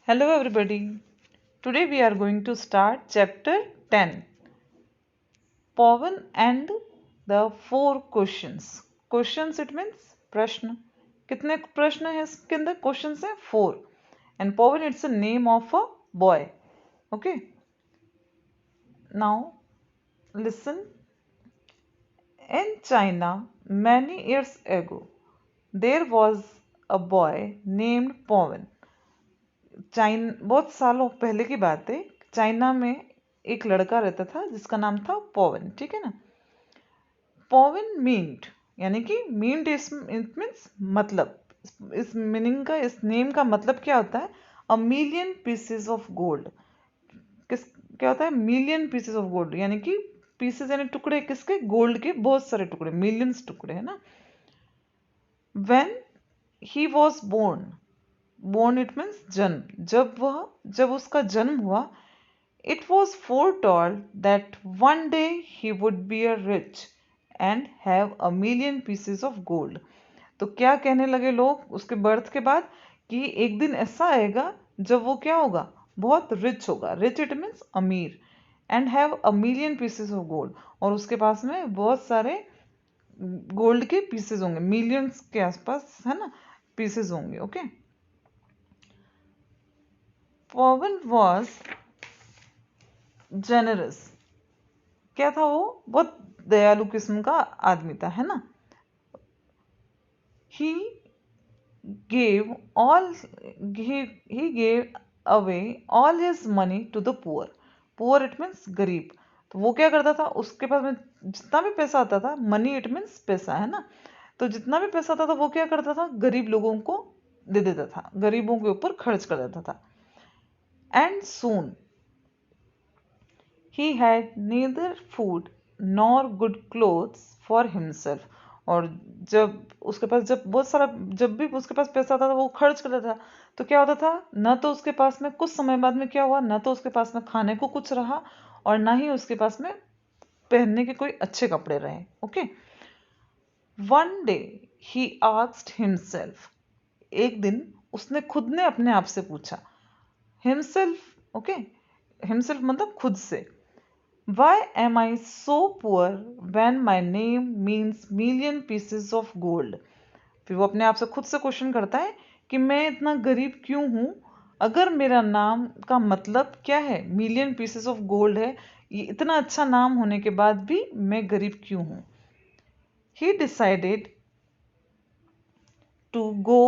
Hello everybody. Today we are going to start chapter 10. Pawan and the four questions. Questions it means प्रश्न. कितने प्रश्न है इसके अंदर? Questions है 4. And Pawan it's a name of a boy. Okay. Now listen. In China many years ago there was a boy named Pawan. बहुत सालों पहले की बात है, चाइना में एक लड़का रहता था जिसका नाम था पवन. ठीक है ना. पवन मीन्ड यानी कि मीन्ड इट मीन्स मतलब. इस मीनिंग का, इस नेम का मतलब क्या होता है? A million pieces of gold. किस क्या होता है? मिलियन पीसेस ऑफ गोल्ड यानी कि पीसेस यानी टुकड़े किसके? गोल्ड के बहुत सारे टुकड़े, मिलियंस टुकड़े है ना. When he was born. Born it means जन्म. जब उसका जन्म हुआ, it was foretold that one day he would be a rich and have a million pieces of gold. तो क्या कहने लगे लोग उसके बर्थ के बाद? कि एक दिन ऐसा आएगा जब वो क्या होगा? बहुत रिच होगा. रिच इट मीन्स अमीर. And have a million pieces of gold. और उसके पास में बहुत सारे गोल्ड के पीसेस होंगे. मिलियंस के आसपास है ना पीसेस होंगे. ओके. Pawan was generous. क्या था वो? बहुत दयालु किस्म का आदमी था, है ना. He gave all he gave away all his money to the poor. Poor it means गरीब. तो वो क्या करता था? उसके पास में जितना भी पैसा आता था, मनी इट मीन्स पैसा, है ना. तो जितना भी पैसा आता था वो क्या करता था? गरीब लोगों को दे देता था, गरीबों के ऊपर खर्च कर देता था. And soon he had neither food nor good clothes for himself. और जब बहुत सारा, जब भी उसके पास पैसा था वो खर्च कर देता था. तो क्या होता था? न तो उसके पास में कुछ समय बाद में क्या हुआ, न तो उसके पास में खाने को कुछ रहा और ना ही उसके पास में पहनने के कोई अच्छे कपड़े रहे. Okay. One day he asked himself. एक दिन उसने खुद ने अपने आप से पूछा. हिमसेल्फ. ओके. हिमसेल्फ मतलब खुद से. Why am I so poor when my name means million pieces of gold? फिर वो अपने आप से खुद से क्वेश्चन करता है कि मैं इतना गरीब क्यों हूं अगर मेरा नाम का मतलब क्या है? मिलियन पीसेस ऑफ गोल्ड है. ये इतना अच्छा नाम होने के बाद भी मैं गरीब क्यों हूं? He decided to go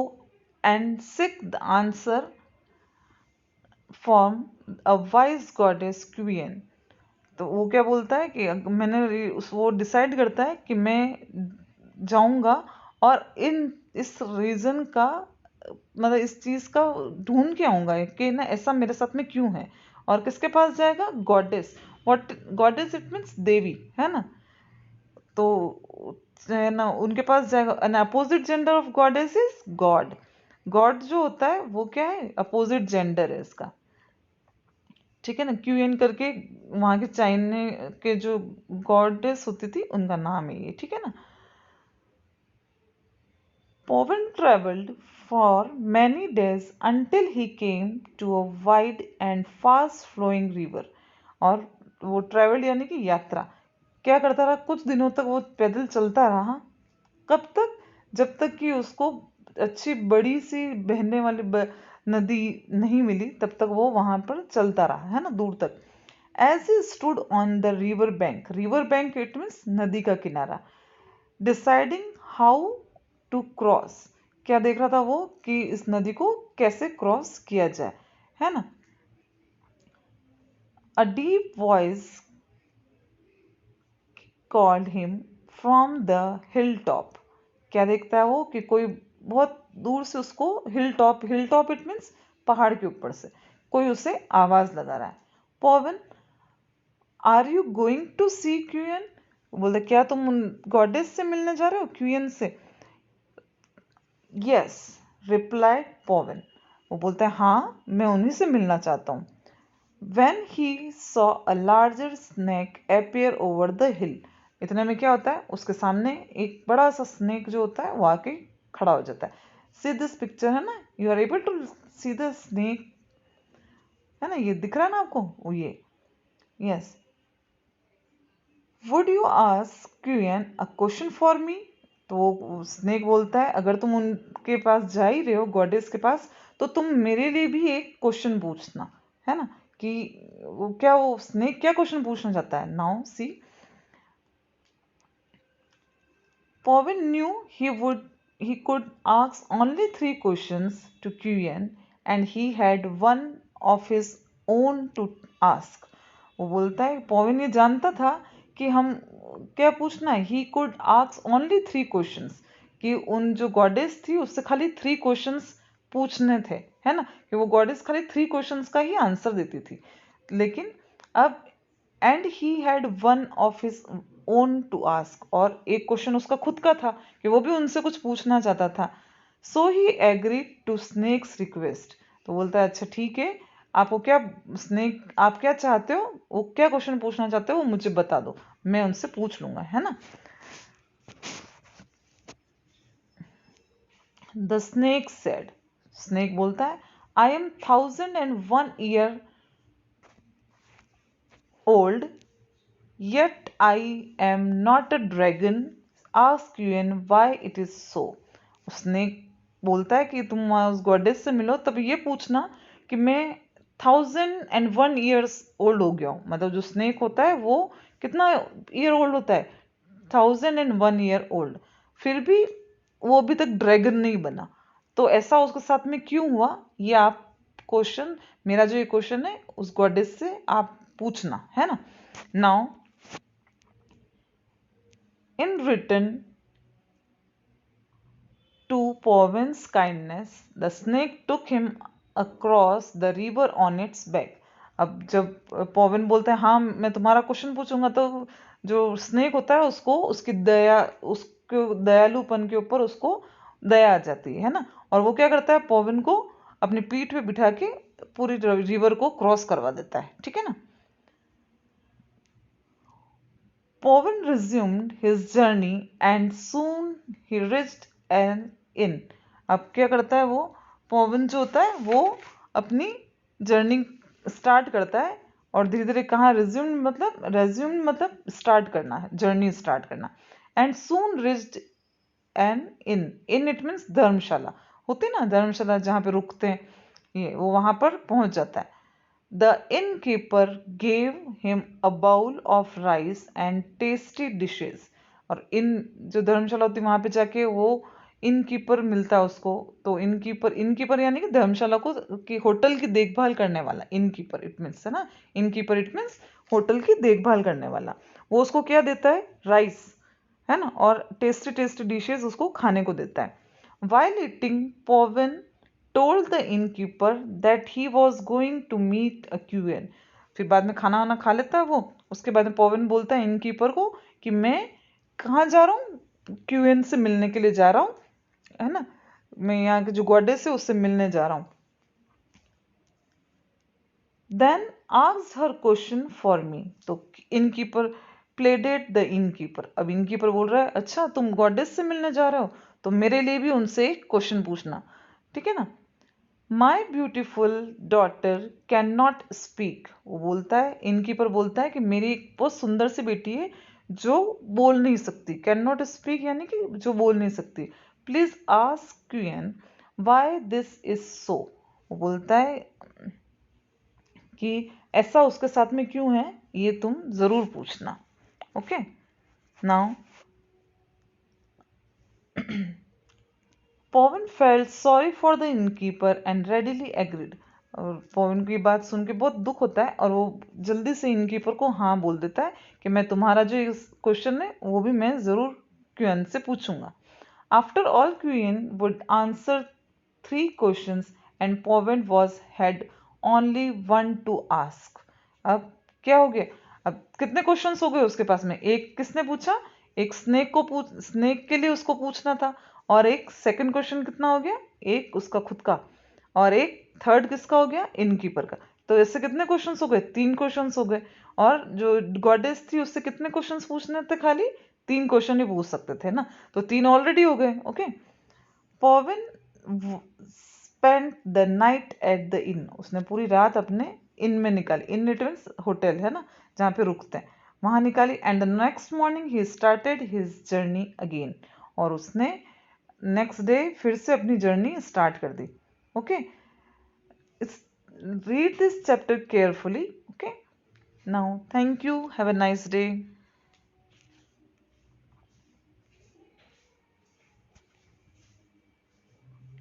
and seek the answer from a wise goddess Queen. तो वो क्या बोलता है कि वो डिसाइड करता है कि मैं जाऊंगा और इस रीजन का मतलब इस चीज का ढूंढ के आऊंगा कि ना ऐसा मेरे साथ में क्यों है. और किसके पास जाएगा? Goddess. What goddess it means देवी, है ना. तो है ना उनके पास जाएगा. An opposite gender of goddess is god. God जो होता है वो क्या है? अपोजिट जेंडर है इसका. ठीक है ना. क्यूएन करके वहां के चाइना के जो गॉडेस होती थी उनका नाम है ये. ठीक है ना. Pawan travelled for many days until he came to a wide and fast flowing river. और वो ट्रेवल्ड यानी कि यात्रा. क्या करता रहा? कुछ दिनों तक वो पैदल चलता रहा. कब तक? जब तक कि उसको अच्छी बड़ी सी बहने वाली नदी नहीं मिली तब तक वो वहां पर चलता रहा, है ना, दूर तक. As he stood on the river bank. River bank it means नदी का किनारा. Deciding how to cross. क्या देख रहा था वो? कि इस नदी को कैसे क्रॉस किया जाए, है ना. A deep voice called him from the hill top. क्या देखता है वो? कि कोई बहुत दूर से उसको हिल टॉप इट मीन्स पहाड़ के ऊपर से कोई उसे आवाज लगा रहा है. Pawan, are you going to see queen? बोले क्या तुम उन गॉडेस से मिलने जा रहे हो, क्यूएन से? यस रिप्लाइड पवन. वो बोलता है हाँ मैं उन्हीं से मिलना चाहता हूँ. When he saw a larger snake appear over the hill. इतने में क्या होता है? उसके सामने एक बड़ा सा स्नेक जो होता है वो आके खड़ा हो जाता है. सी दिस पिक्चर, है ना. You are able to see the snake. है ना, ये दिख रहा है ना आपको, वो ये, yes. Would you ask queen a question for me? तो स्नेक बोलता है अगर तुम उनके पास जा ही रहे हो, गॉडेस के पास, तो तुम मेरे लिए भी एक क्वेश्चन पूछना, है ना, कि वो स्नेक क्या क्वेश्चन पूछना चाहता है। Now see, Povin knew he could ask only 3 questions to Qian, and he had one of his own to ask. वो बोलता है पॉविन ये जानता था कि हम क्या पूछना है। He could ask only 3 questions, कि उन जो गॉडेस थी उससे खाली 3 क्वेश्चंस पूछने थे, है ना, कि वो गॉडेस खाली 3 क्वेश्चंस का ही आंसर देती थी। लेकिन अब and he had one of his own to ask, और एक क्वेश्चन उसका खुद का था कि वो भी उनसे कुछ पूछना चाहता था। सो ही एग्रीड टू स्नेक्स रिक्वेस्ट। तो बोलता है अच्छा ठीक है, आपको क्या, स्नेक आप क्या चाहते हो, वो क्या क्वेश्चन पूछना चाहते हो वो मुझे बता दो, मैं उनसे पूछ लूंगा, है ना। द स्नेक सेड, स्नेक बोलता है I am 1001 year old, yet I am not a dragon. Ask Yuan why it is so. उसने बोलता है कि तुम उस गॉडेस से मिलो तब ये पूछना कि मैं 1001 years old हो गया हूँ। मतलब जो स्नेक होता है वो कितना ईयर ओल्ड होता है, 1001 year old, फिर भी वो अभी तक ड्रैगन नहीं बना। तो ऐसा उसके साथ में क्यों हुआ, ये आप क्वेश्चन, मेरा जो ये क्वेश्चन है उस गॉडेस से आप पूछना, है ना। Now in return to Povin's kindness, the snake took him across the river on its back. अब जब पॉविन बोलते हैं हाँ मैं तुम्हारा क्वेश्चन पूछूंगा, तो जो स्नेक होता है उसको उसकी दया, उसके दयालुपन के ऊपर उसको दया आ जाती है ना, और वो क्या करता है, पॉविन को अपनी पीठ पे बिठा के पूरी रिवर को क्रॉस करवा देता है, ठीक है ना। Povin resumed his journey and soon he reached an inn. अब क्या करता है वो, पॉविन जो होता है वो अपनी जर्नी स्टार्ट करता है, और धीरे धीरे कहाँ रेज्यूम मतलब स्टार्ट करना है, जर्नी स्टार्ट करना। And soon reached an inn, inn it means धर्मशाला, होती ना धर्मशाला जहाँ पे रुकते हैं, ये वो वहां पर पहुंच जाता है। The innkeeper gave him a bowl of rice and tasty dishes. और इन जो धर्मशाला होती है वहां पे जाके वो इनकीपर मिलता है उसको। तो इनकीपर, इनकीपर यानी कि धर्मशाला को की होटल की देखभाल करने वाला, इनकीपर इट मीन्स, है ना, इनकीपर इट मीन्स होटल की देखभाल करने वाला। वो उसको क्या देता है, राइस, है ना, और टेस्टी टेस्टी डिशेस उसको खाने को देता है। While eating, Povin told the innkeeper that he was going to meet a QN. फिर बाद में खाना वाना खा लेता है वो, उसके बाद में पॉविन बोलता है इनकीपर को कि मैं कहाँ जा रहा हूँ, क्यूएन से मिलने के लिए जा रहा हूँ, है ना, मैं यहाँ के जो गॉडेस है उससे मिलने जा रहा हूँ। Then asked her question for me. तो इनकीपर प्लेडेड द इनकीपर, अब इनकीपर बोल रहा है अच्छा तुम गॉडेस से मिलने जा रहे हो तो मेरे लिए भी उनसे एक क्वेश्चन पूछना, ठीक है ना। माई beautiful daughter can not speak, वो बोलता है, इनकीपर बोलता है कि मेरी एक बहुत सुंदर सी बेटी है जो बोल नहीं सकती, कैन नॉट स्पीक यानी कि जो बोल नहीं सकती। Please ask queen why this is so, वो बोलता है कि ऐसा उसके साथ में क्यों है, ये तुम जरूर पूछना, okay. Now Pawan felt sorry for the innkeeper and readily agreed. और पवन की बात सुन के बहुत दुख होता है और वो जल्दी से इनकीपर को हाँ बोल देता है कि मैं तुम्हारा जो क्वेश्चन है वो भी मैं जरूर क्यूएन से पूछूंगा। After all queen would answer 3 questions and Pawan was had only one to ask. अब क्या हो गया, अब कितने क्वेश्चंस हो गए उसके पास में, एक किसने पूछा, एक स्नेक के लिए उसको पूछना था, और एक सेकंड क्वेश्चन कितना हो गया, एक उसका खुद का, और एक थर्ड किसका हो गया, इनकीपर का। तो ऐसे कितने क्वेश्चंस हो गए, 3 क्वेश्चंस हो गए। और जो गॉडेस थी उससे कितने क्वेश्चंस पूछने थे, खाली 3 क्वेश्चन ही पूछ सकते थे ना, तो 3 ऑलरेडी हो गए, okay. Pawan spent the night at the inn, उसने पूरी रात अपने इन में निकाली, इन इट मीन्स होटल है ना जहाँ पे रुकते हैं, वहाँ निकाली। And the next morning he started his journey again, और उसने नेक्स्ट डे फिर से अपनी जर्नी स्टार्ट कर दी। Okay, read this chapter carefully. Okay, now thank you, have a nice day.